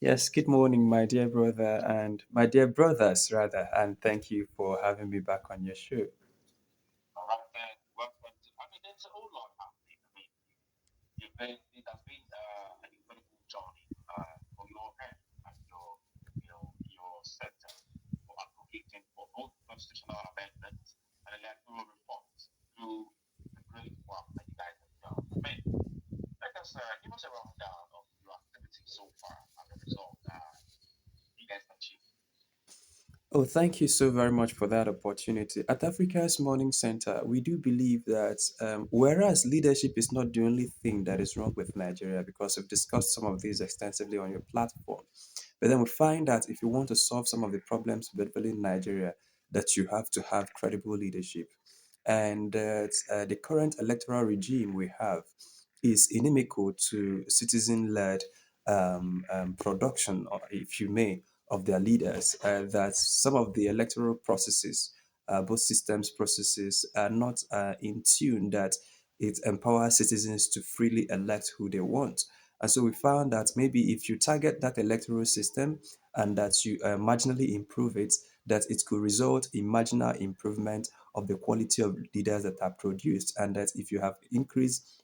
Yes, good morning, my dear brother and my dear brothers, rather, and thank you for having me back on your show. All right, then welcome to. I mean, there's a whole lot happening. I mean, it has been an incredible journey for your end and your sector for advocating for both constitutional amendments and electoral reforms through the great work that you guys have done. I mean, let us give us a rundown of your activities so far and the result you guys achieved. Oh, thank you so very much for that opportunity. At Africa's Morning Center, we do believe that whereas leadership is not the only thing that is wrong with Nigeria, because we've discussed some of these extensively on your platform, but then we find that if you want to solve some of the problems within Nigeria, that you have to have credible leadership. And the current electoral regime we have is inimical to citizen-led production, or if you may, of their leaders. That some of the electoral processes, both systems processes, are not in tune. That it empowers citizens to freely elect who they want. And so we found that maybe if you target that electoral system and that you marginally improve it, that it could result in marginal improvement of the quality of leaders that are produced, and that if you have increased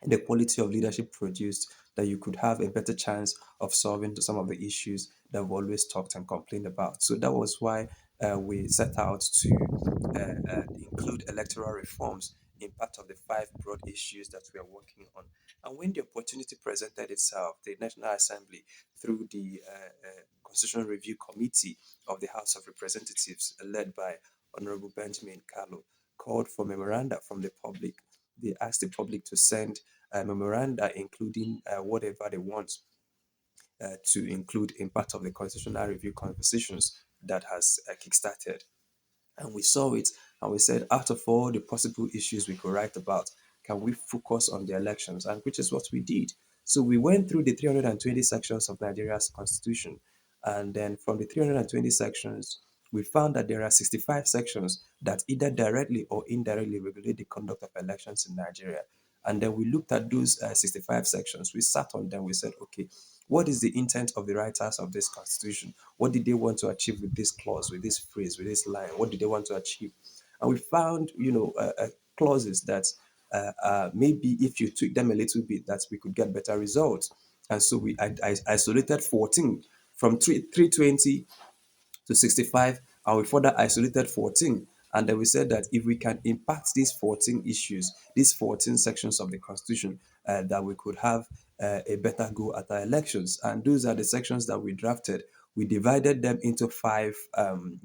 the quality of leadership produced, that you could have a better chance of solving some of the issues that we've always talked and complained about. So that was why we set out to include electoral reforms in part of the five broad issues that we are working on. And when the opportunity presented itself, the National Assembly, through the Constitutional Review Committee of the House of Representatives, led by Honorable Benjamin Kallo, called for memoranda from the public. They asked the public to send memoranda, including whatever they want to include in part of the constitutional review conversations that has kickstarted. And we saw it and we said, out of all the possible issues we could write about, can we focus on the elections? And which is what we did. So we went through the 320 sections of Nigeria's constitution. And then from the 320 sections, we found that there are 65 sections that either directly or indirectly regulate the conduct of elections in Nigeria. And then we looked at those 65 sections. We sat on them. We said, okay, what is the intent of the writers of this constitution? What did they want to achieve with this clause, with this phrase, with this line? What did they want to achieve? And we found, clauses that maybe if you tweak them a little bit, that we could get better results. And so I isolated 14 from 320 to 65, and we further isolated 14. And then we said that if we can impact these 14 issues, these 14 sections of the Constitution, that we could have a better go at our elections. And those are the sections that we drafted. We divided them into five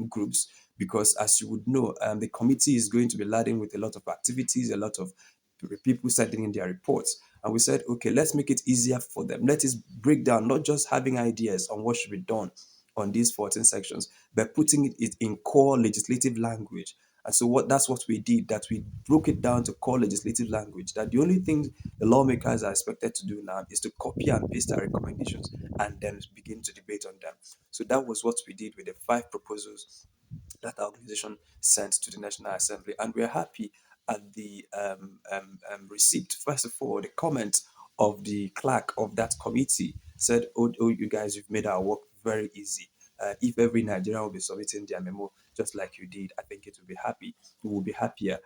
groups because, as you would know, the committee is going to be laden with a lot of activities, a lot of people sending in their reports. And we said, okay, let's make it easier for them. Let us break down, not just having ideas on what should be done on these 14 sections, but putting it in core legislative language. And so that's what we did, that we broke it down to core legislative language, that the only thing the lawmakers are expected to do now is to copy and paste our recommendations and then begin to debate on them. So that was what we did with the five proposals that our organization sent to the National Assembly. And we're happy at the receipt. First of all, the comment of the clerk of that committee said, oh, you guys, you've made our work very easy. If every Nigerian will be submitting their memo just like you did, I think it will be happy. We will be happier.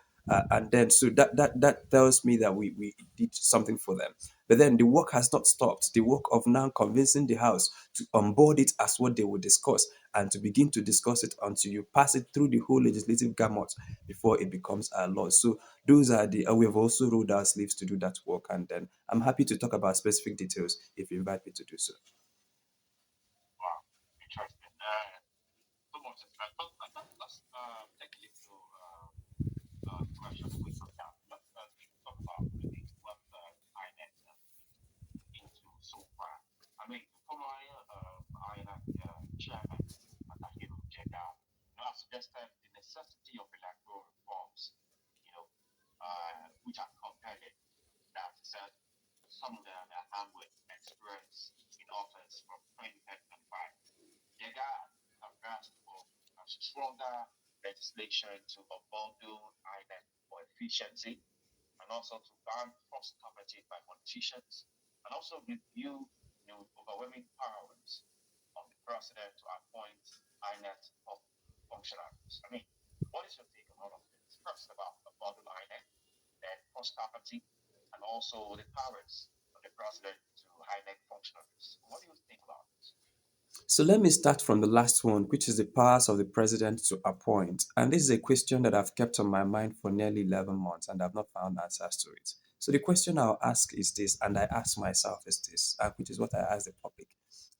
And then, so that tells me that we did something for them. But then the work has not stopped. The work of now convincing the House to onboard it as what they will discuss and to begin to discuss it until you pass it through the whole legislative gamut before it becomes a law. So those are we have also rolled our sleeves to do that work. And then I'm happy to talk about specific details if you invite me to do so. Wow, interesting. So much interest. But let's take a look to the question away from that. Let's talk about maybe what INEC into so far. I mean, the former INEC chairman, Atahiru Jega, now suggested the necessity of electoral reforms, which are compelling. That said, some of them are hand with experience in office from 2025. Jega advanced for a stronger legislation to unbundle INEC for efficiency and also to ban false committed by politicians and also review overwhelming powers president to appoint INEC functionaries. I mean, what is your take on all of this? First, about the INEC, then cross-party, and also the powers of the president to INEC functionaries. What do you think about this? So let me start from the last one, which is the powers of the president to appoint. And this is a question that I've kept on my mind for nearly 11 months and I've not found answers to it. So the question I'll ask is this, and I ask myself is this, which is what I ask the public.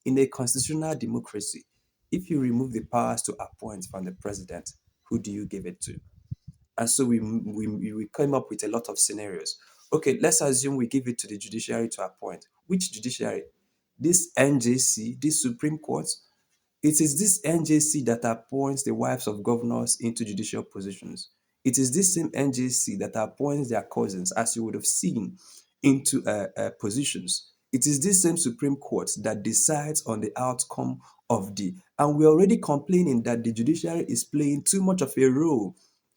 In a constitutional democracy, if you remove the powers to appoint from the president, who do you give it to? And so we came up with a lot of scenarios. Okay, let's assume we give it to the judiciary to appoint. Which judiciary? This NJC, this Supreme Court? It is this NJC that appoints the wives of governors into judicial positions. It is this same NJC that appoints their cousins, as you would have seen, into positions. It is this same Supreme Court that decides on the outcome of the. And we're already complaining that the judiciary is playing too much of a role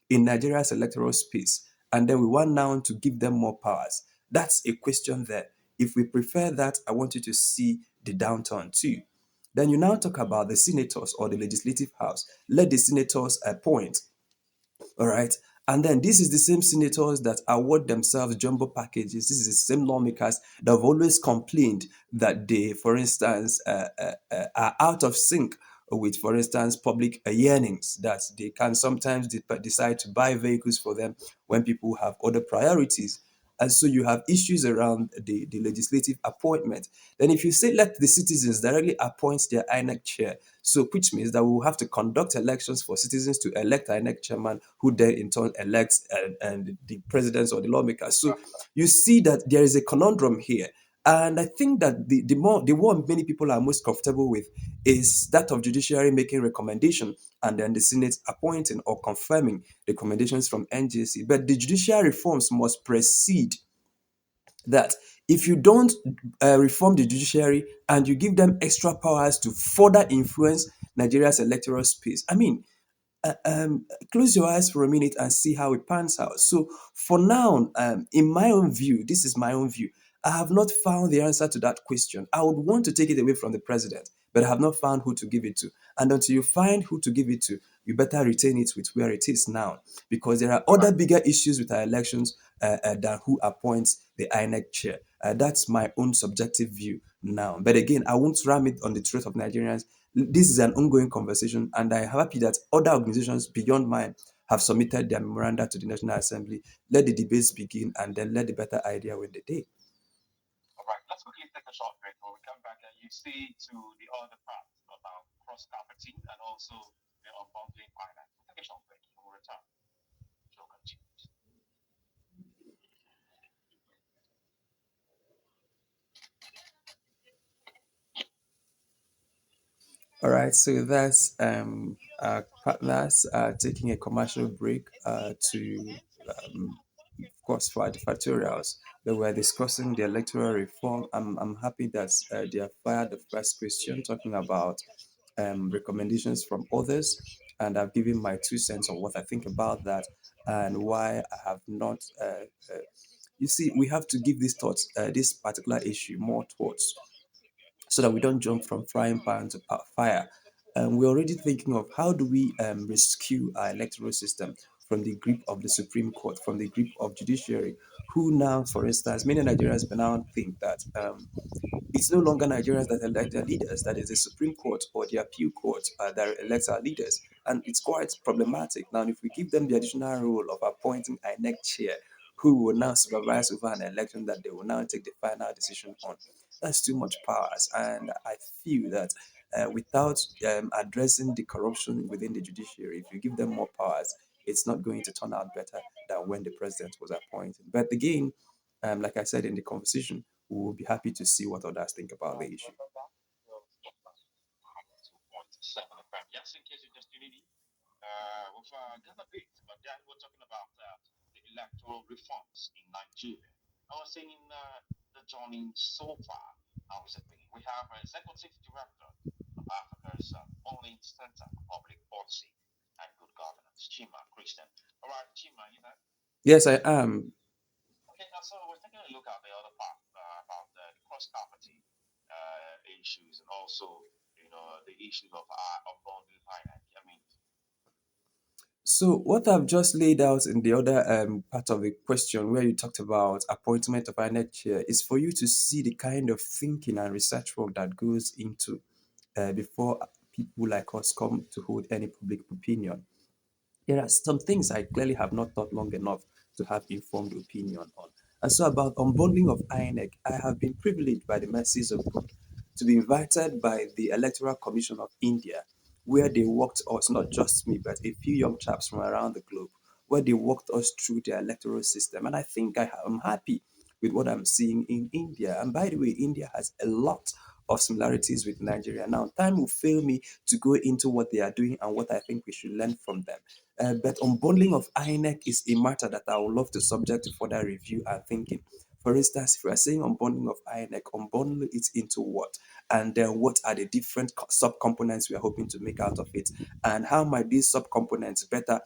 in Nigeria's electoral space. And then we want now to give them more powers. That's a question there. If we prefer that, I want you to see the downturn too. Then you now talk about the senators or the legislative house. Let the senators appoint. All right. And then this is the same senators that award themselves jumbo packages. This is the same lawmakers that have always complained that they, for instance, are out of sync with, for instance, public yearnings, that they can sometimes decide to buy vehicles for them when people have other priorities. And so you have issues around the legislative appointment. Then if you say let the citizens directly appoint their INEC chair, so which means that we will have to conduct elections for citizens to elect INEC chairman, who then in turn elects and the presidents or the lawmakers. So you see that there is a conundrum here. And I think that the one many people are most comfortable with is that of judiciary making recommendation and then the Senate appointing or confirming recommendations from NJC. But the judicial reforms must precede that. If you don't reform the judiciary and you give them extra powers to further influence Nigeria's electoral space, I mean, close your eyes for a minute and see how it pans out. So, for now, in my own view, this is my own view. I have not found the answer to that question. I would want to take it away from the president, but I have not found who to give it to. And until you find who to give it to, you better retain it with where it is now, because there are All other right. bigger issues with our elections than who appoints the INEC chair. That's my own subjective view now. But again, I won't ram it on the throat of Nigerians. This is an ongoing conversation, and I'm happy that other organizations beyond mine have submitted their memoranda to the National Assembly. Let the debates begin, and then let the better idea win the day. All right. Let's quickly take a short break. When we come back, and you see to the other part about cross-carpeting and also the unbundling finance. We'll take a short break. When we return, show continues. All right, so that's our partners taking a commercial break to, of course, for the factorials. They were discussing the electoral reform. I'm happy that they have fired the first question talking about recommendations from others, and I've given my 2 cents on what I think about that and why I have not. You see, we have to give these thoughts, this particular issue, more thoughts so that we don't jump from frying pan to fire. We're already thinking of how do we rescue our electoral system from the grip of the Supreme Court, from the grip of judiciary, who now, for instance, many Nigerians now think that it's no longer Nigerians that elect their leaders, that is the Supreme Court or the appeal court that elects our leaders. And it's quite problematic. Now, if we give them the additional role of appointing a neck chair who will now supervise over an election that they will now take the final decision on, that's too much powers. And I feel that without addressing the corruption within the judiciary, if you give them more powers, it's not going to turn out better than when the president was appointed. But again, like I said in the conversation, we will be happy to see what others think about the issue. 2.7 FM. Yes, in case you're just tuning in, we've got a bit, but then we're talking about the electoral reforms in Nigeria. I was saying the journey so far. How is it been? We have an executive director of Africa's only Center for Public Policy and Good Governance, Chima Christian. All right, Chima, you know. Yes, I am. Okay, now so we're taking a look at the other part about the cross-party issues and also the issues of unbundled hierarchy. I mean, So what I've just laid out in the other part of the question where you talked about appointment of INEC chair is for you to see the kind of thinking and research work that goes into before people like us come to hold any public opinion. There are some things I clearly have not thought long enough to have informed opinion on. And so about unbundling of INEC, I have been privileged by the mercies of God to be invited by the Electoral Commission of India, where they walked us, not just me, but a few young chaps from around the globe, where they walked us through their electoral system. And I think I am happy with what I'm seeing in India. And by the way, India has a lot of similarities with Nigeria. Now, time will fail me to go into what they are doing and what I think we should learn from them. But unbundling of INEC is a matter that I would love to subject to further review and thinking. For instance, if we are saying unbundling of INEC, unbundle it into what? And then what are the different sub-components we are hoping to make out of it? And how might these sub-components better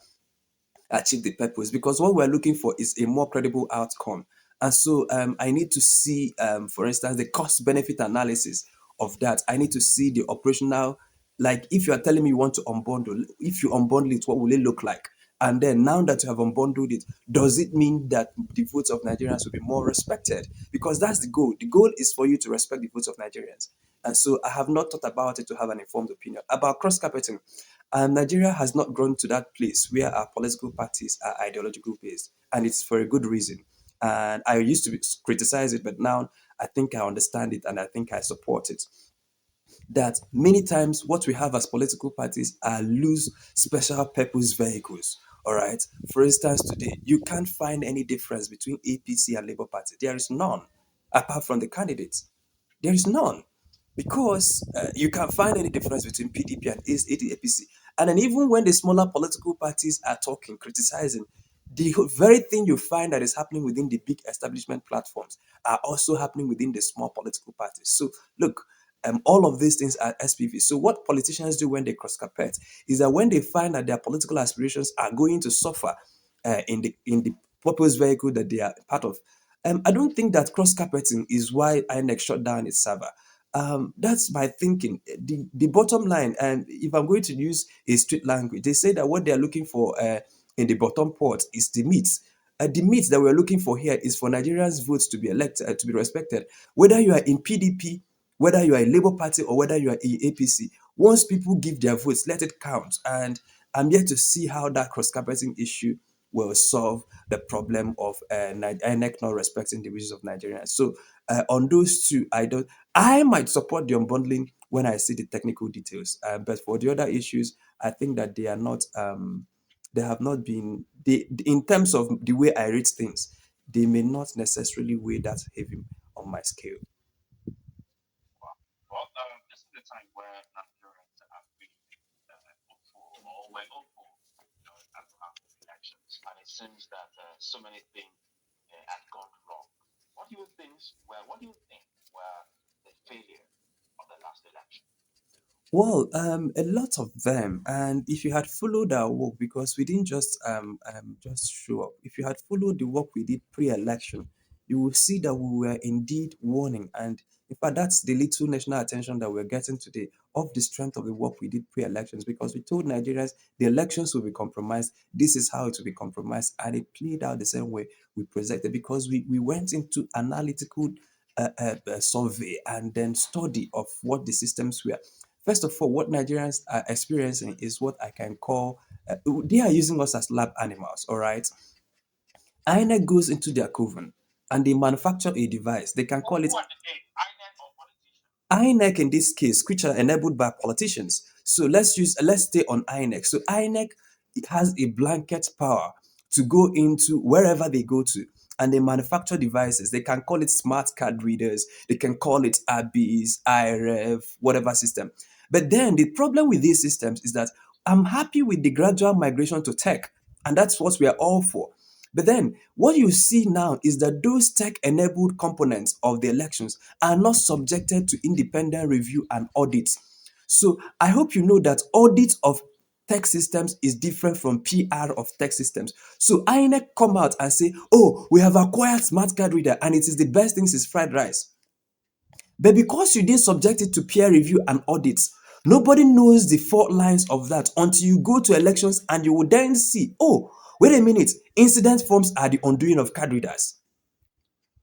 achieve the purpose? Because what we're looking for is a more credible outcome. And so I need to see, for instance, the cost benefit analysis of that. I need to see the operational, like if you are telling me you want to unbundle, if you unbundle it, what will it look like? And then now that you have unbundled it, does it mean that the votes of Nigerians will be more respected? Because that's the goal. The goal is for you to respect the votes of Nigerians. And so I have not thought about it to have an informed opinion. About cross carpeting, Nigeria has not grown to that place where our political parties are ideological based, and it's for a good reason. And I used to criticize it, but now I think I understand it and I think I support it. That many times what we have as political parties are loose special purpose vehicles. All right. For instance, today you can't find any difference between APC and Labour Party. There is none, apart from the candidates. There is none because you can't find any difference between PDP and APC. And then even when the smaller political parties are talking, criticizing, the very thing you find that is happening within the big establishment platforms are also happening within the small political parties. So look, all of these things are SPV. So what politicians do when they cross carpet is that when they find that their political aspirations are going to suffer in the purpose vehicle that they are part of, I don't think that cross carpeting is why INEC shut down its server. That's my thinking. The bottom line, and if I'm going to use a street language, they say that what they are looking for in the bottom port is the meat. The meat that we're looking for here is for Nigerians' votes to be elected, to be respected. Whether you are in PDP, whether you are a Labour Party, or whether you are in APC, once people give their votes, let it count. And I'm yet to see how that cross-carpeting issue will solve the problem of INEC not respecting the wishes of Nigerians. So on those two, I might support the unbundling when I see the technical details. But for the other issues, I think that they are not. They have not been. In terms of the way I rate things, they may not necessarily weigh that heavy on my scale. well, this is the time where Nigerians have been hopeful or were hopeful, at the elections, and it seems that so many things had gone wrong. What do you think were the failure of the last election? Well, a lot of them, and if you had followed our work, because we didn't just show up. If you had followed the work we did pre-election, you will see that we were indeed warning. And in fact, that's the little national attention that we're getting today of the strength of the work we did pre-elections, because we told Nigerians the elections will be compromised. This is how it will be compromised, and it played out the same way we presented because we went into analytical survey and then study of what the systems were. First of all, what Nigerians are experiencing is what I can call they are using us as lab animals, all right? INEC goes into their coven and they manufacture a device. They can call it Who are the INEC or politicians? INEC in this case, which are enabled by politicians. So let's stay on INEC. So INEC has a blanket power to go into wherever they go to and they manufacture devices. They can call it smart card readers, they can call it ABIs, IRF, whatever system. But then the problem with these systems is that I'm happy with the gradual migration to tech, and that's what we are all for. But then what you see now is that those tech enabled components of the elections are not subjected to independent review and audits. So I hope you know that audit of tech systems is different from PR of tech systems. So INEC come out and say, oh, we have acquired smart card reader and it is the best thing since fried rice. But because you didn't subject it to peer review and audits, Nobody knows the fault lines of that until you go to elections and you will then see, oh, wait a minute, incident forms are the undoing of card readers.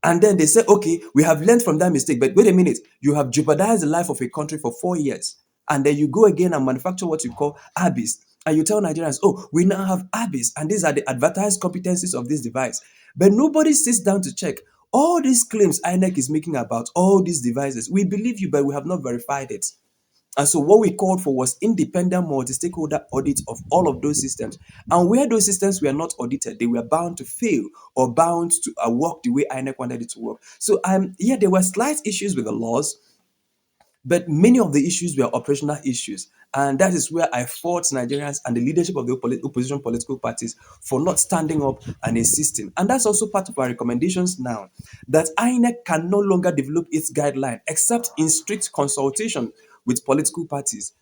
And then they say, okay, we have learned from that mistake, but wait a minute, you have jeopardized the life of a country for 4 years. And then you go again and manufacture what you call ABIS. And you tell Nigerians, oh, we now have ABIS, and these are the advertised competencies of this device. But nobody sits down to check all these claims INEC is making about all these devices. We believe you, but we have not verified it. And so what we called for was independent multi-stakeholder audit of all of those systems. And where those systems were not audited, they were bound to fail or bound to work the way INEC wanted it to work. So yeah, there were slight issues with the laws, but many of the issues were operational issues. And that is where I fought Nigerians and the leadership of the opposition political parties for not standing up and insisting. And that's also part of our recommendations now, that INEC can no longer develop its guideline except in strict consultation with political parties.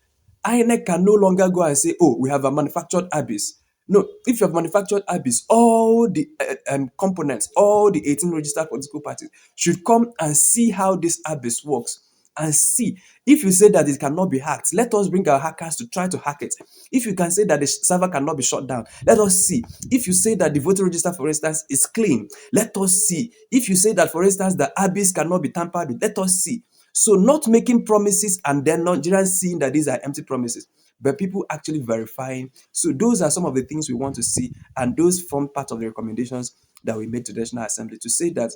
INEC can no longer go and say, oh, we have a manufactured ABIS. No, if you have manufactured ABIS, all the components, all the 18 registered political parties should come and see how this ABIS works and see. If you say that it cannot be hacked, let us bring our hackers to try to hack it. If you can say that the server cannot be shut down, let us see. If you say that the voter register, for instance, is clean, let us see. If you say that, for instance, the ABIS cannot be tampered with, let us see. So not making promises and then Nigerians seeing that these are empty promises, but people actually verifying. So those are some of the things we want to see, and those form part of the recommendations that we made to the National Assembly to say that,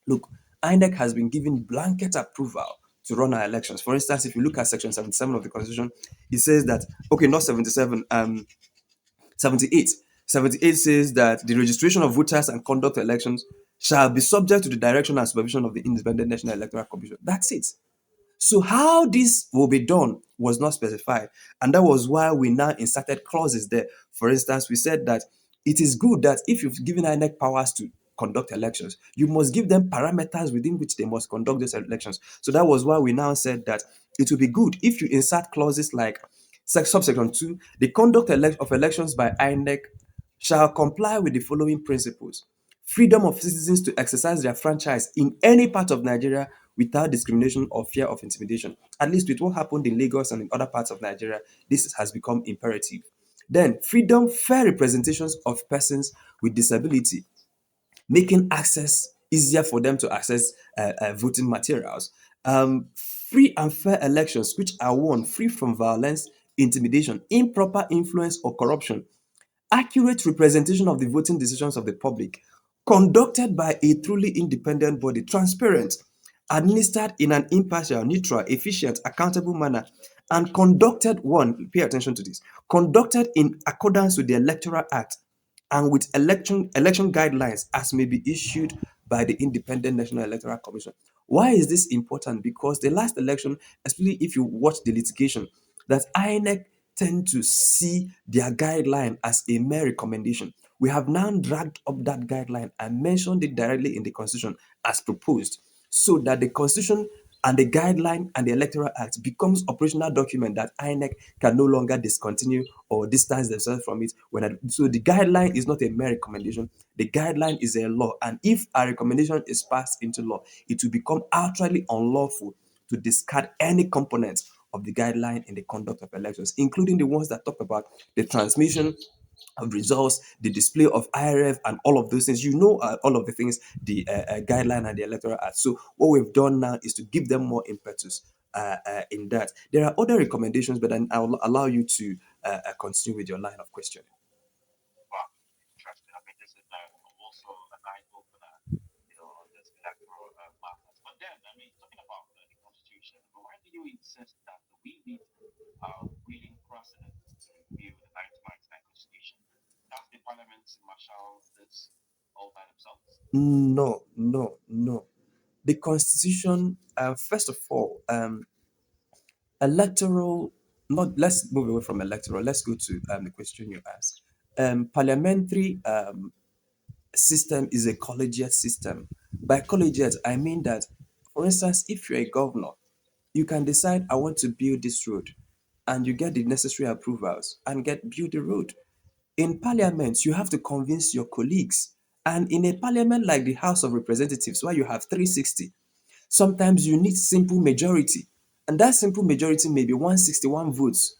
look, INEC has been given blanket approval to run our elections. For instance, if you look at Section 77 of the Constitution, it says that, okay, not 77, 78. 78 says that the registration of voters and conduct of elections shall be subject to the direction and supervision of the Independent National Electoral Commission. That's it. So how this will be done was not specified. And that was why we now inserted clauses there. For instance, we said that it is good that if you've given INEC powers to conduct elections, you must give them parameters within which they must conduct those elections. So that was why we now said that it would be good if you insert clauses like subsection 2, the conduct of elections by INEC shall comply with the following principles: freedom of citizens to exercise their franchise in any part of Nigeria without discrimination or fear of intimidation. At least with what happened in Lagos and in other parts of Nigeria, this has become imperative. Then, freedom, fair representations of persons with disability, making access easier for them to access voting materials. Free and fair elections, which are won free from violence, intimidation, improper influence, or corruption. Accurate representation of the voting decisions of the public, conducted by a truly independent body, transparent, administered in an impartial, neutral, efficient, accountable manner, and conducted, one, pay attention to this, conducted in accordance with the Electoral Act and with election guidelines as may be issued by the Independent National Electoral Commission. Why is this important? Because the last election, especially if you watch the litigation, that INEC tend to see their guideline as a mere recommendation. We have now dragged up that guideline and mentioned it directly in the Constitution as proposed, so that the Constitution and the guideline and the Electoral Act becomes operational document that INEC can no longer discontinue or distance themselves from it. So the guideline is not a mere recommendation. The guideline is a law, and if a recommendation is passed into law, it will become outrightly unlawful to discard any component of the guideline in the conduct of elections, including the ones that talk about the transmission of results, the display of IRF, and all of those things. You know, all of the things, the guideline and the electoral act. So what we've done now is to give them more impetus in that. There are other recommendations, but then I'll allow you to continue with your line of questioning. Wow, interesting. I mean, this is also a eye opener, on this electoral matters. But then, I mean, talking about the constitution, why do you insist that we need willing precedent to review the 1999 constitution? Does the parliament marshal this all by themselves? No, no, no. The constitution, first of all, electoral, not, let's move away from electoral. Let's go to the question you asked. Parliamentary system is a collegiate system. By collegiate, I mean that, for instance, if you're a governor, you can decide, I want to build this road, and you get the necessary approvals and get build the road. In parliament, you have to convince your colleagues. And in a parliament like the House of Representatives, where you have 360, sometimes you need simple majority. and that simple majority may be 161 votes,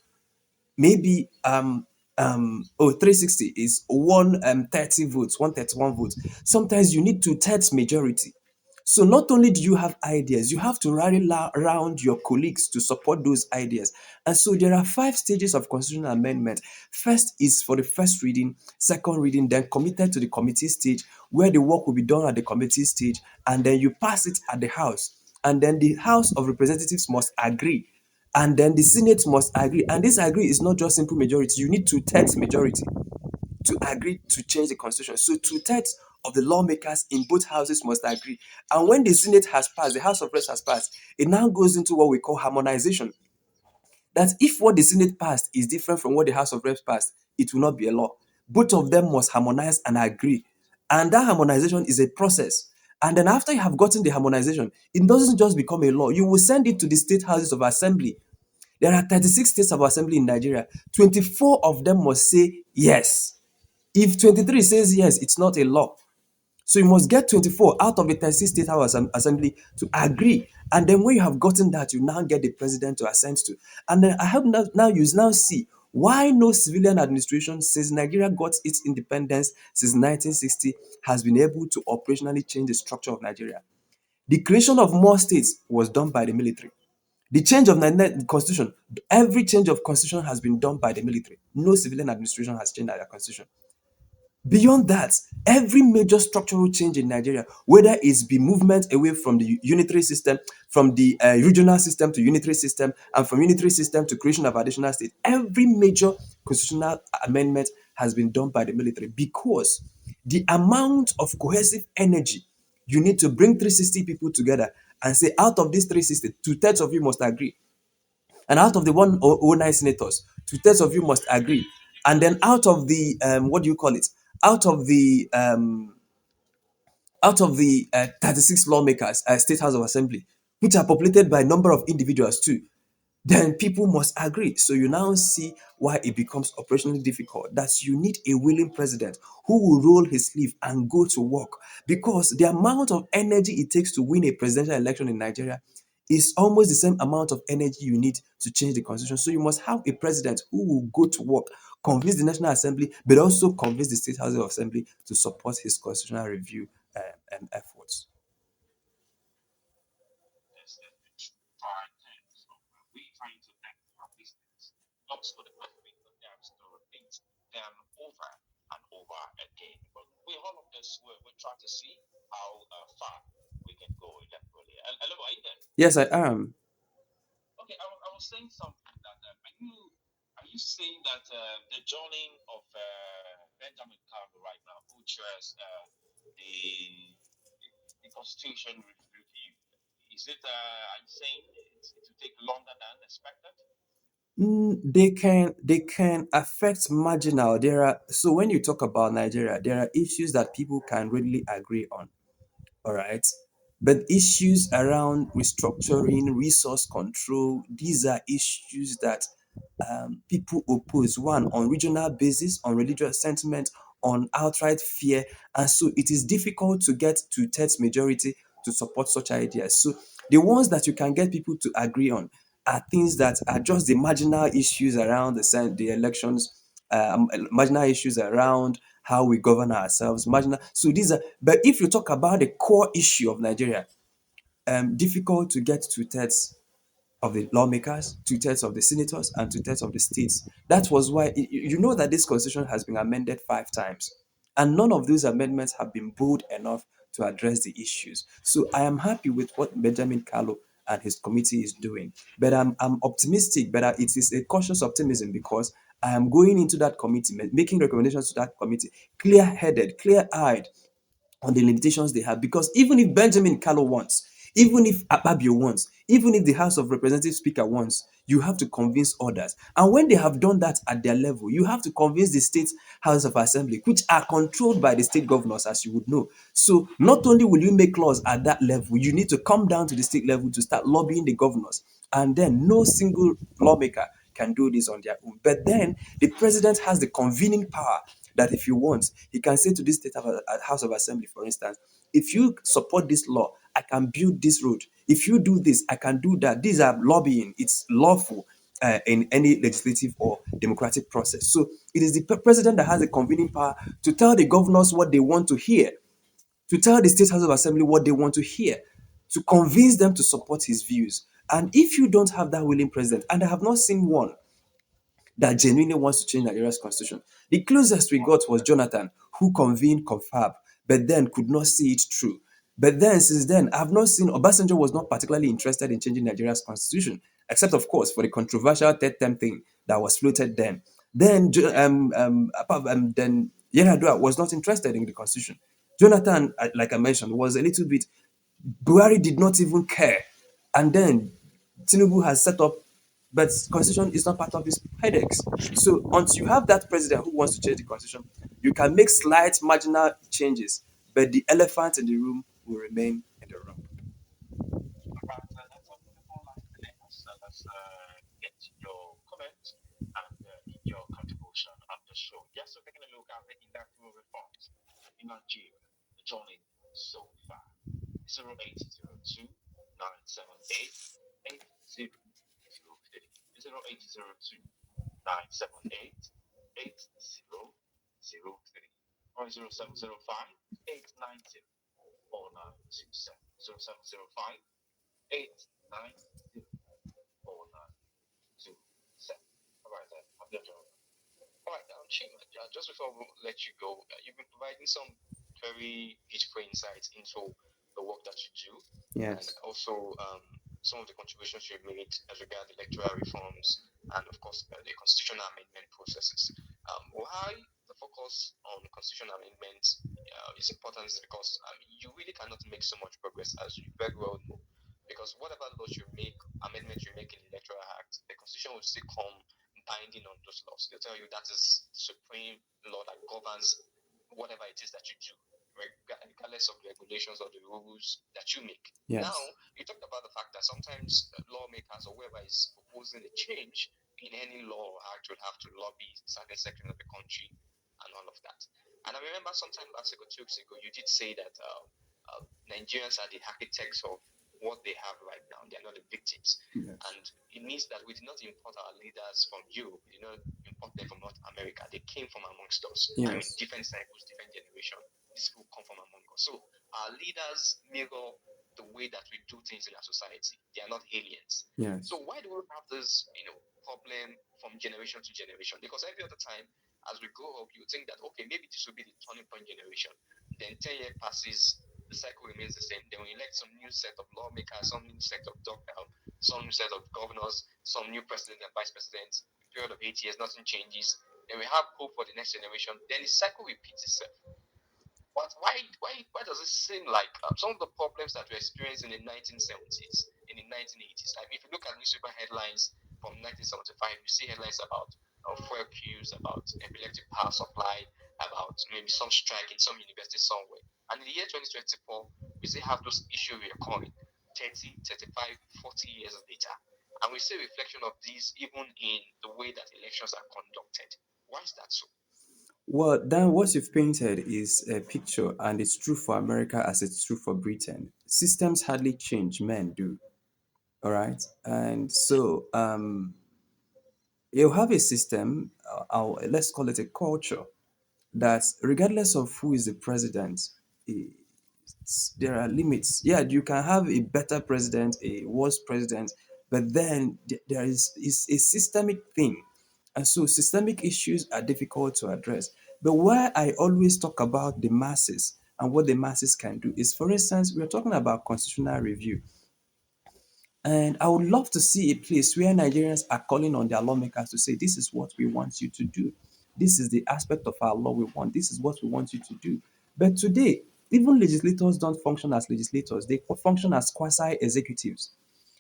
maybe 360 is 130 votes, 131 votes. Sometimes you need two-thirds majority. So not only do you have ideas, you have to rally around your colleagues to support those ideas. And so there are 5 stages of constitutional amendment. First is for the first reading, second reading, then committed to the committee stage, where the work will be done at the committee stage, and then you pass it at the House. And then the House of Representatives must agree, and then the Senate must agree. And this agree is not just simple majority, you need two-thirds majority to agree to change the constitution. So two-thirds of the lawmakers in both houses must agree. And when the Senate has passed, the House of Reps has passed, it now goes into what we call harmonization. That if what the Senate passed is different from what the House of Reps passed, it will not be a law. Both of them must harmonize and agree. And that harmonization is a process. And then after you have gotten the harmonization, it doesn't just become a law. You will send it to the state houses of assembly. There are 36 states of assembly in Nigeria. 24 of them must say yes. If 23 says yes, it's not a law. So you must get 24 out of the 36 state house assembly to agree. And then when you have gotten that, you now get the president to assent to. And then I hope now you now see why no civilian administration since Nigeria got its independence since 1960 has been able to operationally change the structure of Nigeria. The creation of more states was done by the military. The change of the constitution, every change of constitution has been done by the military. No civilian administration has changed their constitution. Beyond that, every major structural change in Nigeria, whether it's be movement away from the unitary system, from the regional system to unitary system, and from unitary system to creation of additional states, every major constitutional amendment has been done by the military, because the amount of cohesive energy you need to bring 360 people together and say, out of these 360, two-thirds of you must agree. And out of the 109 senators, two-thirds of you must agree. And then out of the what do you call it? Out of the 36 lawmakers, state house of assembly, which are populated by a number of individuals too, then people must agree. So you now see why it becomes operationally difficult. That you need a willing president who will roll his sleeve and go to work, because the amount of energy it takes to win a presidential election in Nigeria is almost the same amount of energy you need to change the constitution. So you must have a president who will go to work, convince the National Assembly, but also convince the State House of Assembly to support his constitutional review efforts. That's fine. So we trying to thank our listeners. Lots for the question that they have stored things them over and over again. But we all of this, we're trying to see how far we can go electorally. Hello, are you there? Yes, I am. Okay, I was saying something that are you saying that the joining of Benjamin Carver right now, who chairs the the Constitution review, is it? Are you saying it will take longer than expected? They can affect marginal. There are, so when you talk about Nigeria, there are issues that people can readily agree on. All right. But issues around restructuring, resource control, these are issues that people oppose. One, on regional basis, on religious sentiment, on outright fear. And so it is difficult to get two-thirds majority to support such ideas. So the ones that you can get people to agree on are things that are just the marginal issues around the elections, marginal issues around how we govern ourselves, marginal. So these are, but if you talk about the core issue of Nigeria, difficult to get two-thirds of the lawmakers, two-thirds of the senators, and two-thirds of the states. That was why you know that this constitution has been amended 5 times, and none of those amendments have been bold enough to address the issues. So I am happy with what Benjamin Carlo and his committee is doing, but I'm optimistic, but it is a cautious optimism, because I am going into that committee, making recommendations to that committee, clear-headed, clear-eyed, on the limitations they have. Because even if Benjamin Carlo wants, even if Akpabio wants, even if the House of Representatives Speaker wants, you have to convince others. And when they have done that at their level, you have to convince the state House of Assembly, which are controlled by the state governors, as you would know. So not only will you make laws at that level, you need to come down to the state level to start lobbying the governors. And then no single lawmaker can do this on their own. But then the president has the convening power, that if he wants, he can say to this state House of Assembly, for instance, if you support this law, I can build this road. If you do this, I can do that. These are lobbying. It's lawful in any legislative or democratic process. So it is the president that has the convening power to tell the governors what they want to hear, to tell the State House of Assembly what they want to hear, to convince them to support his views. And if you don't have that willing president, and I have not seen one that genuinely wants to change Nigeria's constitution. The closest we got was Jonathan, who convened confab, but then could not see it through. But then, since then, I've not seen Obasanjo was not particularly interested in changing Nigeria's constitution, except, of course, for the controversial third term thing that was floated then. Then, then Yeradua was not interested in the constitution. Jonathan, like I mentioned, was a little bit. Buhari did not even care, and then Tinubu has set up, but constitution is not part of his headaches. So until you have that president who wants to change the constitution, you can make slight marginal changes, but the elephant in the room will remain in the room. Right, that's a beautiful line to end us. Let's get your comment and your contribution on the show. Yes, we're taking a look at the electoral reforms in Nigeria. Joining so far 0802 978 8003 0802 978 8003 or 0705 890 4927 0705 890 4927. All right, then. I'm your job. All right, Chima, just before we let you go, you've been providing some very beautiful insights into the work that you do, and Yes. also some of the contributions you've made as regards electoral reforms and, of course, the constitutional amendment processes. Why the focus on constitutional amendment is important is because you really cannot make so much progress, as you very well know. Because whatever laws you make, amendments you make in the Electoral Act, the constitution will still come binding on those laws. They'll tell you that is the supreme law that governs whatever it is that you do, regardless of the regulations or the rules that you make. Yes. Now, you talked about the fact that sometimes lawmakers or whoever is proposing a change in any law or act will have to lobby certain sections of the country and all of that. And I remember sometime last week or 2 weeks ago, you did say that Nigerians are the architects of what they have right now. They are not the victims. Yes. And it means that we did not import our leaders from Europe. We did not import them from North America. They came from amongst us. I mean, Yes. different cycles, different generation. These people come from among us. So our leaders mirror the way that we do things in our society. They are not aliens. Yes. So why do we have this, problem from generation to generation? Because every other time, as we grow up, you think that, okay, maybe this will be the turning point generation. Then 10 years passes, the cycle remains the same. Then we elect some new set of lawmakers, some new set of doctors, some new set of governors, some new president and vice president. Period of 8 years, nothing changes. Then we have hope for the next generation. Then the cycle repeats itself. But why does it seem like some of the problems that we experienced in the 1970s, in the 1980s? Like if you look at newspaper headlines from 1975, you see headlines about fuel queues, about epileptic power supply, about maybe some strike in some university somewhere. And in the year 2024, we still have those issues recurring 30, 35, 40 years later. And we see a reflection of these even in the way that elections are conducted. Why is that so? Well, then what you've painted is a picture, and it's true for America as it's true for Britain. Systems hardly change, men do. All right. And so you have a system, let's call it a culture, that regardless of who is the president, there are limits. Yeah, you can have a better president, a worse president, but then there is a systemic thing. And so systemic issues are difficult to address. But why I always talk about the masses and what the masses can do is, for instance, we're talking about constitutional review. And I would love to see a place where Nigerians are calling on their lawmakers to say, this is what we want you to do. This is the aspect of our law we want. This is what we want you to do. But today, even legislators don't function as legislators, they function as quasi executives.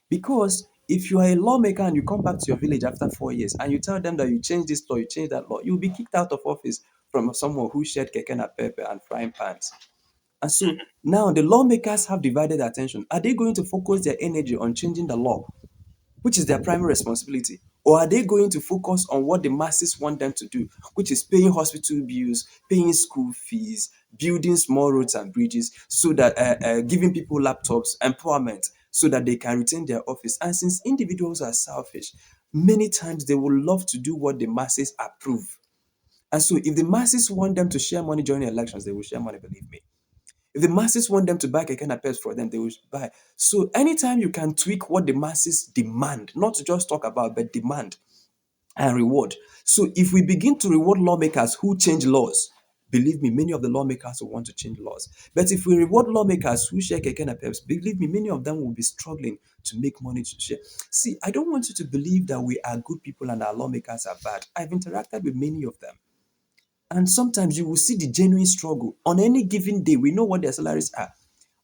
Because if you are a lawmaker and you come back to your village after 4 years and you tell them that you change this law, you change that law, you'll be kicked out of office from someone who shared keke na pepe and frying pans. And so now the lawmakers have divided attention. Are they going to focus their energy on changing the law, which is their primary responsibility? Or are they going to focus on what the masses want them to do, which is paying hospital bills, paying school fees, building small roads and bridges, so that giving people laptops, empowerment? so that they can retain their office. And since individuals are selfish, many times they will love to do what the masses approve. And so if the masses want them to share money during elections, they will share money, believe me. If the masses want them to buy keke napep for them, they will buy. So anytime you can tweak what the masses demand, not to just talk about, but demand and reward. So if we begin to reward lawmakers who change laws, believe me, many of the lawmakers will want to change laws. But if we reward lawmakers who share keke napep, believe me, many of them will be struggling to make money to share. See, I don't want you to believe that we are good people and our lawmakers are bad. I've interacted with many of them. And sometimes you will see the genuine struggle. On any given day, we know what their salaries are.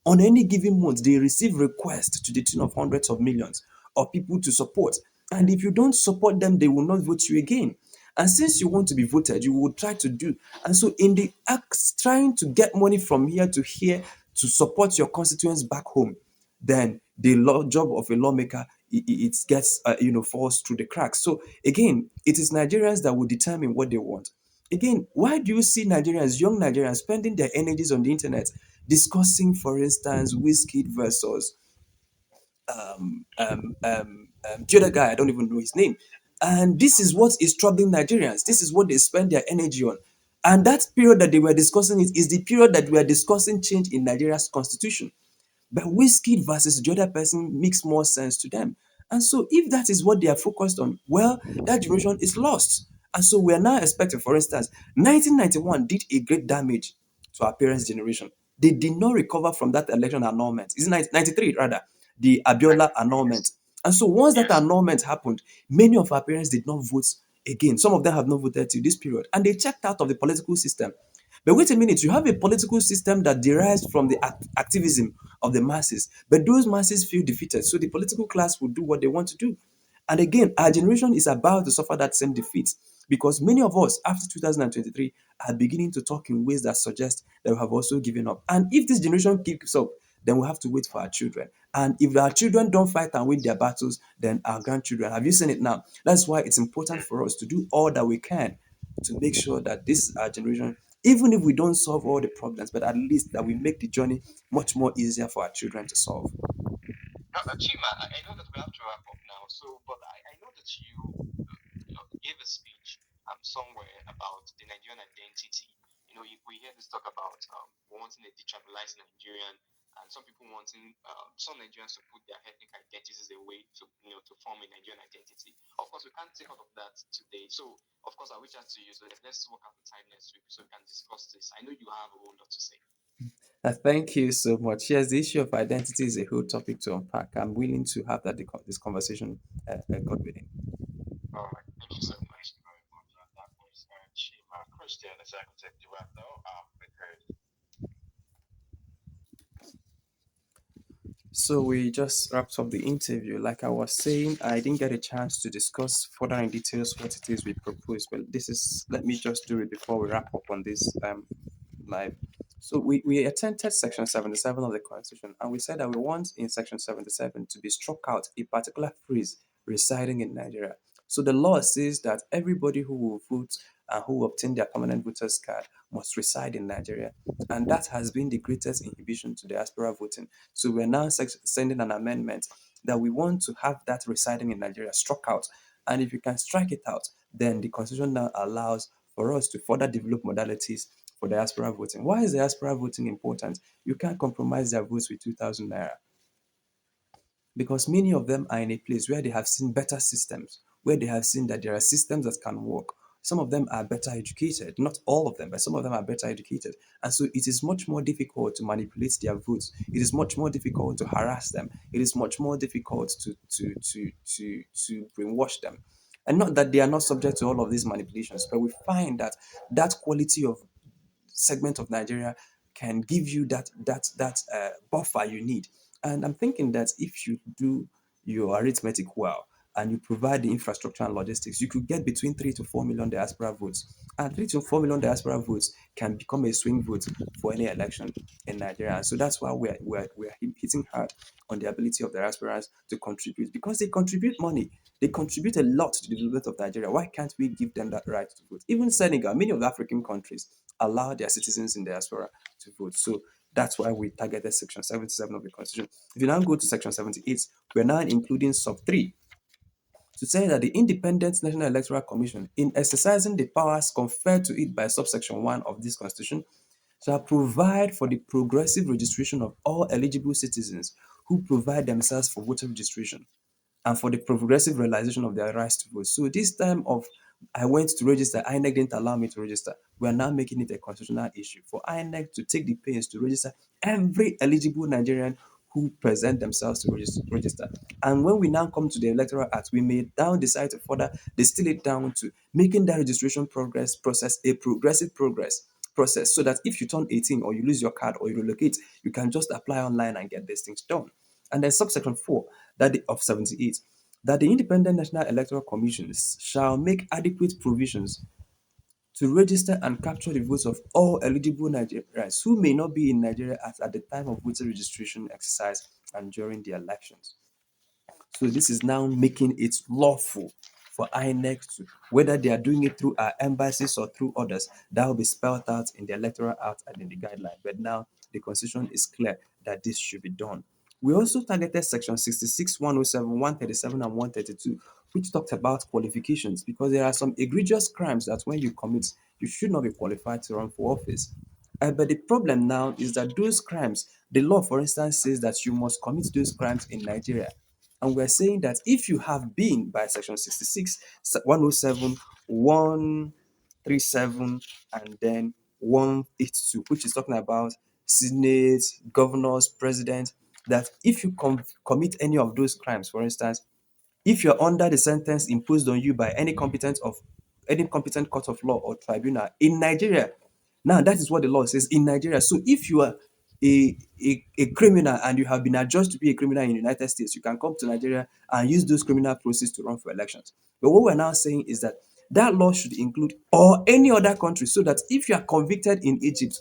On any given month, they receive requests to the tune of hundreds of millions of people to support. And if you don't support them, they will not vote you again. And since you want to be voted, you will try to do. And so, in the acts, trying to get money from here to support your constituents back home, then the job of a lawmaker it gets falls through the cracks. So again, it is Nigerians that will determine what they want. Again, why do you see Nigerians, young Nigerians, spending their energies on the internet discussing, for instance, whiskey versus the other guy? I don't even know his name. And this is what is troubling Nigerians. This is what they spend their energy on. And that period that they were discussing it is the period that we are discussing change in Nigeria's constitution. But whiskey versus the other person makes more sense to them. And so, if that is what they are focused on, well, that generation is lost. And so, we are now expecting, for instance, 1991 did a great damage to our parents' generation. They did not recover from that election annulment. Is it 93 rather? The Abiola annulment. And so, once that Yes. annulment happened, many of our parents did not vote again. Some of them have not voted till this period. And they checked out of the political system. But wait a minute, you have a political system that derives from the activism of the masses, but those masses feel defeated. So the political class will do what they want to do. And again, our generation is about to suffer that same defeat because many of us, after 2023, are beginning to talk in ways that suggest that we have also given up. And if this generation keeps up, then we'll have to wait for our children. And if our children don't fight and win their battles, then our grandchildren. Have you seen it now? That's why it's important for us to do all that we can to make sure that this generation, even if we don't solve all the problems, but at least that we make the journey much more easier for our children to solve. Now, Chima, I know that we have to wrap up now. So, but I know that you gave a speech somewhere about the Nigerian identity. We hear this talk about wanting a detribalized Nigerian, and some people wanting some Nigerians to put their ethnic identities away to form a Nigerian identity. Of course, we can't take all of that today. So, of course, I reach out to you. So let's work out the time next week so we can discuss this. I know you have a whole lot to say. Thank you so much. Yes, the issue of identity is a whole topic to unpack. I'm willing to have this conversation, God willing. All right. Thank you so much very much. That was Chima Christian, the Executive Director of Precursor. So we just wrapped up the interview. Like I was saying, I didn't get a chance to discuss further in details what it is we propose. But this is let me just do it before we wrap up on this live. So we attended section 77 of the constitution and we said that we want in section 77 to be struck out a particular phrase residing in Nigeria. So the law says that everybody who will vote and who will obtain their permanent voters card must reside in Nigeria. And that has been the greatest inhibition to diaspora voting. So we're now sending an amendment that we want to have that residing in Nigeria struck out. And if you can strike it out, then the constitution now allows for us to further develop modalities for diaspora voting. Why is diaspora voting important? You can't compromise their votes with 2,000 naira because many of them are in a place where they have seen better systems, where they have seen that there are systems that can work. Some of them are better educated, not all of them, but some of them are better educated. And so it is much more difficult to manipulate their votes. It is much more difficult to harass them. It is much more difficult to brainwash them. And not that they are not subject to all of these manipulations, but we find that that quality of segment of Nigeria can give you that buffer you need. And I'm thinking that if you do your arithmetic well and you provide the infrastructure and logistics, you could get between 3 to 4 million diaspora votes. And 3 to 4 million diaspora votes can become a swing vote for any election in Nigeria. And so that's why we're hitting hard on the ability of diasporas to contribute because they contribute money. They contribute a lot to the development of Nigeria. Why can't we give them that right to vote? Even Senegal, many of the African countries allow their citizens in diaspora to vote. So That's why we targeted Section 77 of the Constitution. If you now go to Section 78, we're now including sub 3 to say that the Independent National Electoral Commission, in exercising the powers conferred to it by subsection 1 of this Constitution, shall provide for the progressive registration of all eligible citizens who provide themselves for voter registration and for the progressive realization of their rights to vote. So this time of I went to register, INEC didn't allow me to register. We are now making it a constitutional issue for INEC to take the pains to register every eligible Nigerian who present themselves to register. And when we now come to the Electoral Act, we may now decide to further distill it down to making that registration progress process a progressive process so that if you turn 18 or you lose your card or you relocate, you can just apply online and get these things done. And then subsection 4 of 78 that the Independent National Electoral Commissions shall make adequate provisions to register and capture the votes of all eligible Nigerians who may not be in Nigeria at the time of voter registration exercise and during the elections. So this is now making it lawful for INEC to, whether they are doing it through our embassies or through others, that will be spelled out in the Electoral Act and in the guideline. But now the Constitution is clear that this should be done. We also targeted Section 66, 107, 137, and 132, which talked about qualifications because there are some egregious crimes that when you commit, you should not be qualified to run for office. But the problem now is that those crimes, the law, for instance, says that you must commit those crimes in Nigeria. And we're saying that if you have been by Section 66, 107, 137, and then 182, which is talking about Senate, governors, president, that if you commit any of those crimes, for instance, if you're under the sentence imposed on you by any competent court of law or tribunal in Nigeria, now that is what the law says in Nigeria. So if you are a criminal and you have been adjudged to be a criminal in the United States, you can come to Nigeria and use those criminal proceeds to run for elections. But what we're now saying is that that law should include or any other country so that if you are convicted in Egypt,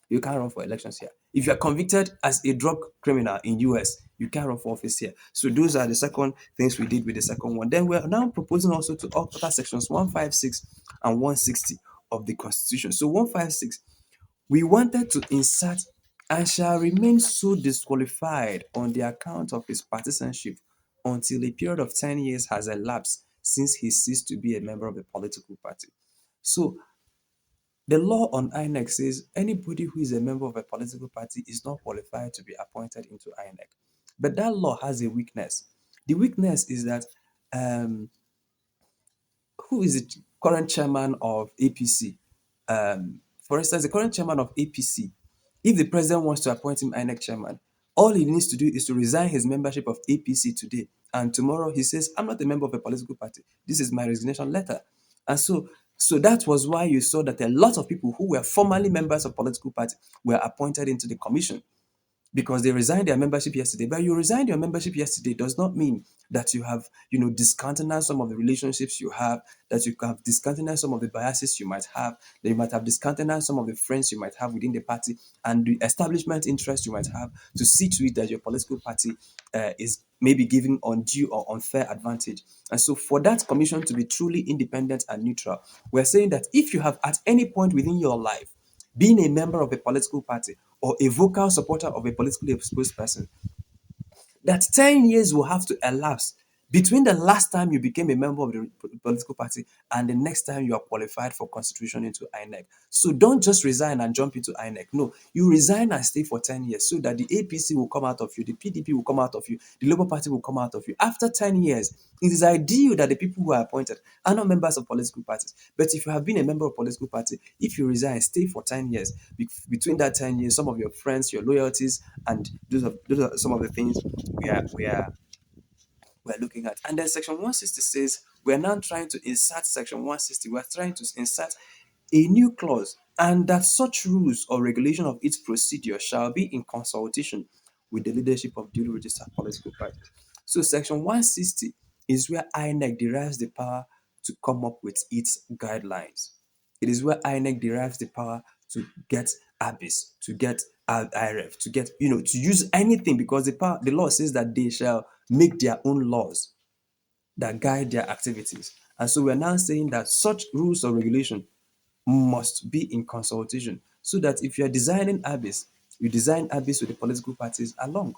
you can't run for elections here. If you are convicted as a drug criminal in US, you can't run for office here. So those are the second things we did with the second one. Then we're now proposing also to alter sections 156 and 160 of the Constitution. So 156, we wanted to insert and shall remain so disqualified on the account of his partisanship until a period of 10 years has elapsed since he ceased to be a member of a political party. So the law on INEC says anybody who is a member of a political party is not qualified to be appointed into INEC. But that law has a weakness. The weakness is that um, who is the current chairman of APC? For instance, the current chairman of APC, if the president wants to appoint him INEC chairman, all he needs to do is to resign his membership of APC today. And tomorrow he says, I'm not a member of a political party. This is my resignation letter. And so that was why you saw that a lot of people who were formerly members of political party were appointed into the commission because they resigned their membership yesterday. But you resigned your membership yesterday does not mean that you have, discountenanced some of the relationships you have, that you have discountenanced some of the biases you might have, that you might have discountenanced some of the friends you might have within the party and the establishment interest you might have to see to it that your political party is maybe giving undue or unfair advantage. And so for that commission to be truly independent and neutral, we're saying that if you have at any point within your life being a member of a political party or a vocal supporter of a politically exposed person, that 10 years will have to elapse between the last time you became a member of the political party and the next time you are qualified for constitution into INEC. So don't just resign and jump into INEC. No, you resign and stay for 10 years so that the APC will come out of you, the PDP will come out of you, the Labour Party will come out of you. After 10 years, it is ideal that the people who are appointed are not members of political parties. But if you have been a member of political party, if you resign, stay for 10 years. Between that 10 years, some of your friends, your loyalties, and those are some of the things we're looking at. And then section 160 says we're now trying to insert section 160. We're trying to insert a new clause, and that such rules or regulation of its procedure shall be in consultation with the leadership of duly registered political parties. So section 160 is where INEC derives the power to come up with its guidelines. It is where INEC derives the power to get ABIS, to get IRF, to get, to use anything because the law says that they shall make their own laws that guide their activities. And so we're now saying that such rules or regulation must be in consultation so that if you're designing ABIS You design habits with the political parties along.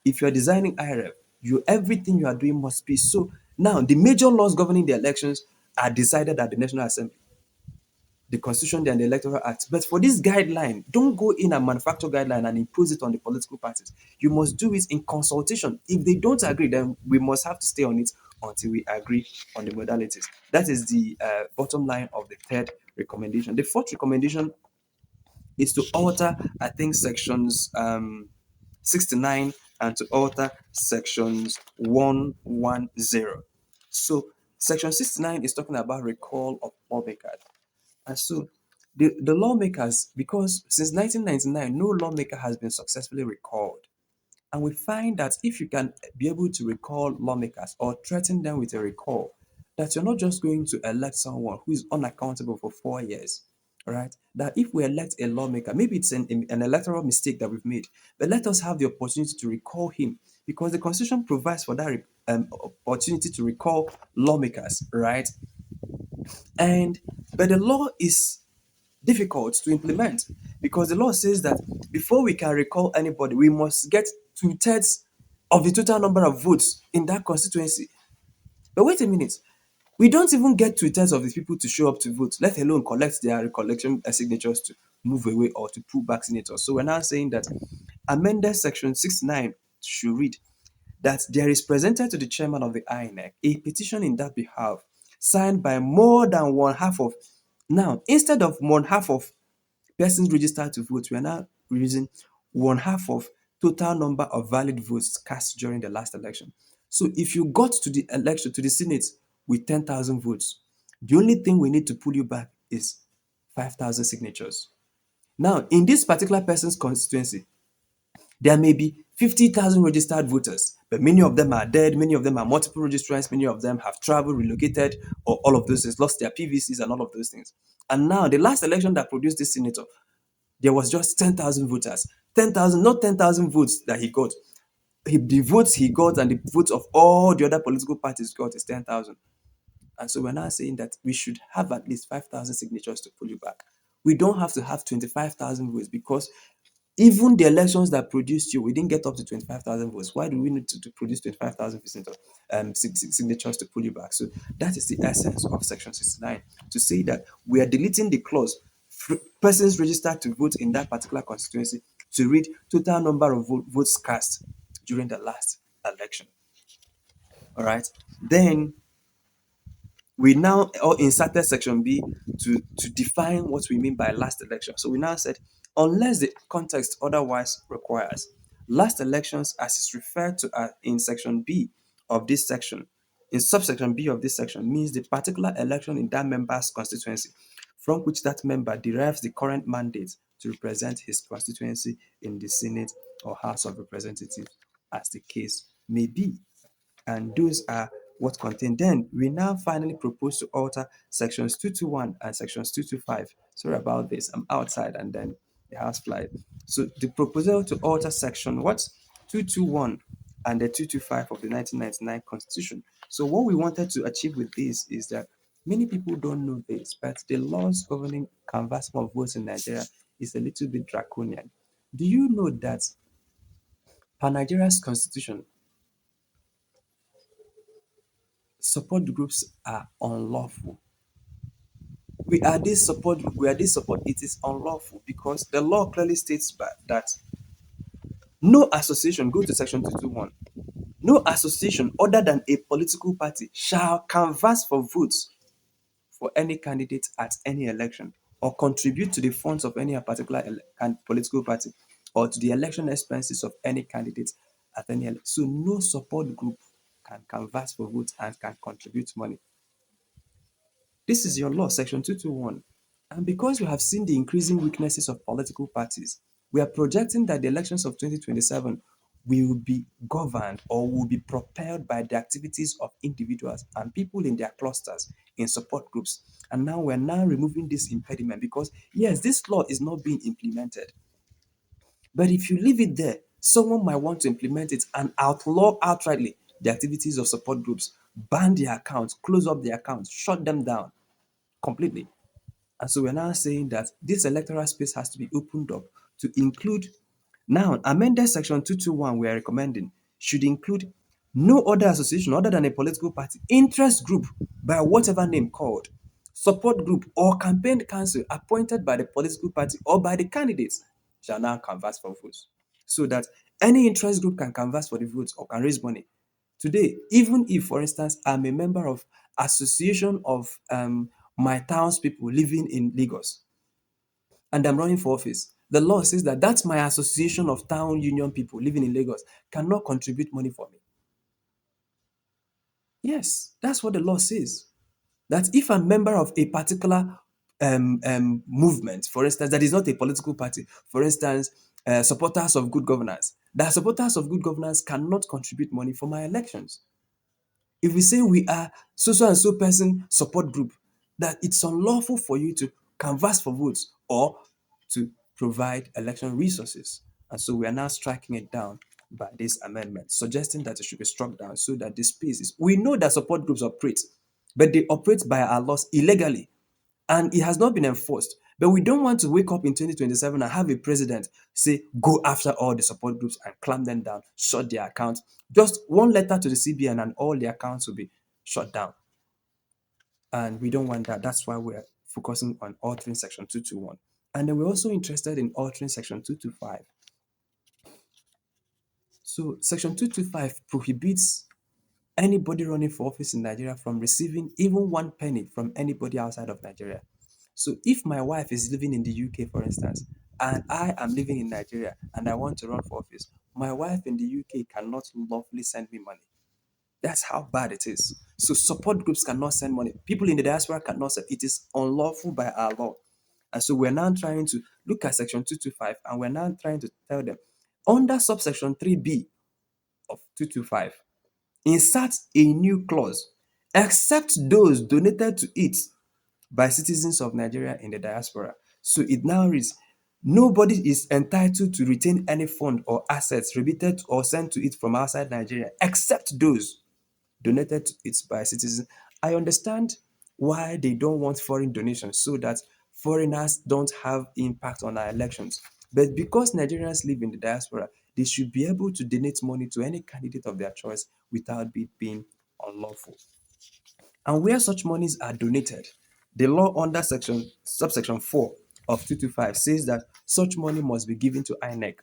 If you're designing IREF, you everything you are doing must be so. Now, the major laws governing the elections are decided at the National Assembly, the Constitution and the Electoral Act. But for this guideline, don't go in and manufacture guideline and impose it on the political parties. You must do it in consultation. If they don't agree, then we must have to stay on it until we agree on the modalities. That is the bottom line of the third recommendation. The fourth recommendation is to alter, I think, sections 69 and to alter sections 110. So, section 69 is talking about recall of lawmakers. And so, the lawmakers, because since 1999, no lawmaker has been successfully recalled. And we find that if you can be able to recall lawmakers or threaten them with a recall, that you're not just going to elect someone who is unaccountable for 4 years, right? That if we elect a lawmaker, maybe it's an electoral mistake that we've made, but let us have the opportunity to recall him because the Constitution provides for that opportunity to recall lawmakers, right? And but the law is difficult to implement because the law says that before we can recall anybody, we must get two-thirds of the total number of votes in that constituency. But wait a minute, we don't even get two-thirds of the people to show up to vote, let alone collect their recollection signatures to move away or to pull back signatures. So we're now saying that amended section 69 should read that there is presented to the chairman of the INEC a petition in that behalf signed by more than one half of, now instead of one half of persons registered to vote, we are now using one half of total number of valid votes cast during the last election. So if you got to the election, to the Senate with 10,000 votes, the only thing we need to pull you back is 5,000 signatures. Now, in this particular person's constituency, there may be 50,000 registered voters, but many of them are dead, many of them are multiple registrants, many of them have traveled, relocated, or all of those things, lost their PVCs and all of those things. And now, the last election that produced this senator, there was just 10,000 voters. 10,000, not 10,000 votes that he got. The votes he got and the votes of all the other political parties got is 10,000. And so we're now saying that we should have at least 5,000 signatures to pull you back. We don't have to have 25,000 votes because even the elections that produced you, we didn't get up to 25,000 votes. Why do we need to produce 25,000 signatures to pull you back? So that is the essence of Section 69, to say that we are deleting the clause, persons registered to vote in that particular constituency, to read total number of votes cast during the last election. All right. Then we now all inserted section B to define what we mean by last election. So we now said, unless the context otherwise requires, last elections, as is referred to in section B of this section, in subsection B of this section, means the particular election in that member's constituency from which that member derives the current mandate to represent his constituency in the Senate or House of Representatives, as the case may be. And those are what contained. Then we now finally propose to alter sections 221 and sections 225. Sorry about this, I'm outside and then the house fly. So the proposal to alter section what? 221 and the 225 of the 1999 Constitution. So what we wanted to achieve with this is that many people don't know this, but the laws governing canvassing of votes in Nigeria is a little bit draconian. Do you know that per Nigeria's constitution, support groups are unlawful? We are this support, it is unlawful because the law clearly states that no association, go to section 221, no association other than a political party shall canvass for votes for any candidate at any election or contribute to the funds of any particular political party or to the election expenses of any candidate at any election. So no support group can canvass for votes and can contribute money. This is your law, section 221. And because we have seen the increasing weaknesses of political parties, we are projecting that the elections of 2027 will be governed or will be propelled by the activities of individuals and people in their clusters in support groups. And now we're now removing this impediment because, yes, this law is not being implemented. But if you leave it there, someone might want to implement it and outlaw outrightly the activities of support groups, ban their accounts, close up their accounts, shut them down completely. And so we're now saying that this electoral space has to be opened up to include now amended section 221 we are recommending should include no other association other than a political party, interest group by whatever name called, support group or campaign council appointed by the political party or by the candidates shall now canvass for votes. So that any interest group can canvass for the votes or can raise money. Today, even if, for instance, I'm a member of association of my townspeople living in Lagos, and I'm running for office, the law says that that's my association of town union people living in Lagos cannot contribute money for me. Yes, that's what the law says. That if I'm a member of a particular movement, for instance, that is not a political party, for instance, supporters of good governance, that supporters of good governance cannot contribute money for my elections. If we say we are so and so person support group, that it's unlawful for you to canvass for votes or to provide election resources. And so we are now striking it down by this amendment, suggesting that it should be struck down so that the space is. We know that support groups operate, but they operate by our laws illegally and it has not been enforced. But we don't want to wake up in 2027 and have a president say, go after all the support groups and clamp them down, shut their accounts. Just one letter to the CBN and all the accounts will be shut down. And we don't want that. That's why we're focusing on altering Section 221. And then we're also interested in altering Section 225. So, Section 225 prohibits anybody running for office in Nigeria from receiving even one penny from anybody outside of Nigeria. So if my wife is living in the UK, for instance, and I am living in Nigeria and I want to run for office, my wife in the UK cannot lawfully send me money. That's how bad it is. So support groups cannot send money. People in the diaspora cannot send. It is unlawful by our law. And so we're now trying to look at Section 225 and we're now trying to tell them under subsection 3B of 225, insert a new clause, except those donated to it by citizens of Nigeria in the diaspora. So it now reads, nobody is entitled to retain any fund or assets remitted or sent to it from outside Nigeria, except those donated to it by citizens. I understand why they don't want foreign donations so that foreigners don't have impact on our elections. But because Nigerians live in the diaspora, they should be able to donate money to any candidate of their choice without it being unlawful. And where such monies are donated, the law under subsection 4 of 225 says that such money must be given to INEC.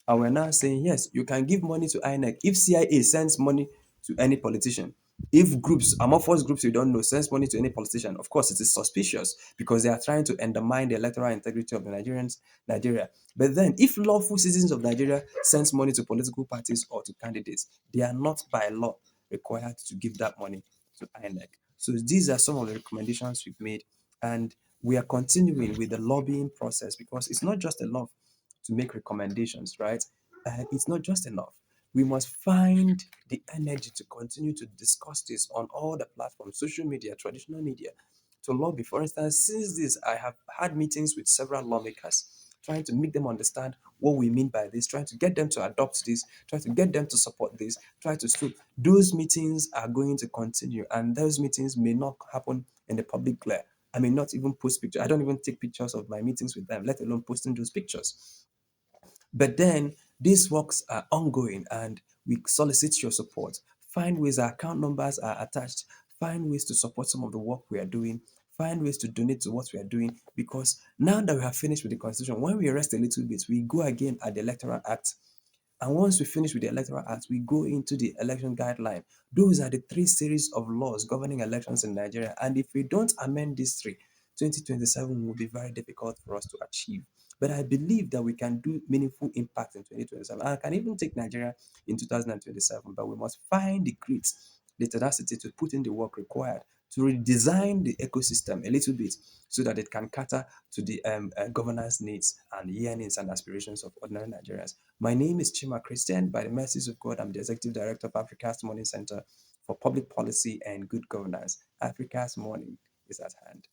And we're now saying, yes, you can give money to INEC if CIA sends money to any politician. If groups, amorphous groups you don't know, sends money to any politician, of course it is suspicious because they are trying to undermine the electoral integrity of the Nigeria. But then, if lawful citizens of Nigeria sends money to political parties or to candidates, they are not by law required to give that money to INEC. So these are some of the recommendations we've made, and we are continuing with the lobbying process because it's not just enough to make recommendations, right? It's not just enough. We must find the energy to continue to discuss this on all the platforms, social media, traditional media, to lobby. For instance, since this, I have had meetings with several lawmakers, trying to make them understand what we mean by this, trying to get them to adopt this, trying to get them to support this, try to so those meetings are going to continue, and those meetings may not happen in the public glare. I may not even post pictures. I don't even take pictures of my meetings with them, let alone posting those pictures. But then these works are ongoing and we solicit your support. Find ways, our account numbers are attached. Find ways to support some of the work we are doing. Find ways to donate to what we are doing because now that we have finished with the constitution, when we rest a little bit, we go again at the Electoral Act. And once we finish with the Electoral Act, we go into the election guideline. Those are the three series of laws governing elections in Nigeria. And if we don't amend these three, 2027 will be very difficult for us to achieve. But I believe that we can do meaningful impact in 2027. I can even take Nigeria in 2027, but we must find the grit, the tenacity to put in the work required to redesign the ecosystem a little bit so that it can cater to the governance needs and yearnings and aspirations of ordinary Nigerians. My name is Chima Christian. By the mercies of God, I'm the Executive Director of Africa's Morning Center for Public Policy and Good Governance. Africa's Morning is at hand.